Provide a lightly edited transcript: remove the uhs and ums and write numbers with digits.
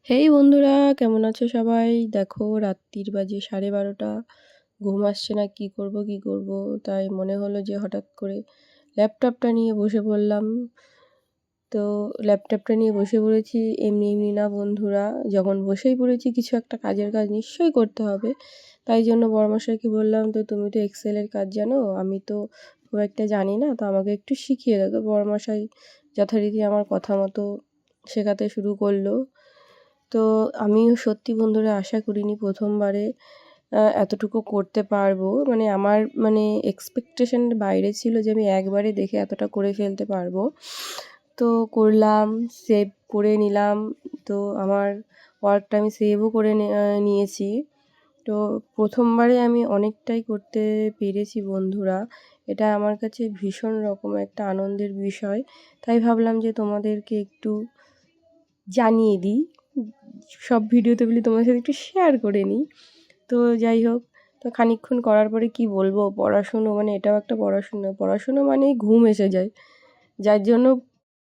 হেই বন্ধুরা, কেমন আছো সবাই? দেখো রাত্রির বাজে 12:30। ঘুম আসছে না, কি করব। তাই মনে হলো যে হঠাৎ করে ল্যাপটপটা নিয়ে বসে পড়লাম। তো ল্যাপটপটা নিয়ে বসে পড়েছি এমনি এমনি না বন্ধুরা, যখন বসেই পড়েছি কিছু একটা কাজের কাজ নিশ্চয়ই করতে হবে। তাই জন্য বড়মশাইকে বললাম, তো তুমি তো এক্সেলের কাজ জানো, আমি তো খুব একটা জানি না, তো আমাকে একটু শিখিয়ে দাও। তো বড়মশাই যথারীতি আমার কথা মতো শেখাতে শুরু করলো। তো আমিও সত্যি বন্ধুরা আশা করিনি প্রথমবারে এতটুকু করতে পারবো। মানে আমার এক্সপেকটেশনের বাইরে ছিল যে আমি একবারে দেখে এতটা করে ফেলতে পারবো। তো করলাম, সেভ করে নিলাম। তো আমার ওয়ার্কটা আমি সেভও করে নিয়েছি। তো প্রথমবারে আমি অনেকটাই করতে পেরেছি বন্ধুরা। এটা আমার কাছে ভীষণ রকম একটা আনন্দের বিষয়। তাই ভাবলাম যে তোমাদেরকে একটু জানিয়ে দিই। সব ভিডিওতে বলি তোমাদের সাথে একটু শেয়ার করে নিই। তো যাই হোক, তো খানিকক্ষণ করার পরে কি বলবো, পড়াশুনো এটাও একটা পড়াশুনো মানেই ঘুম এসে যায়। যার জন্য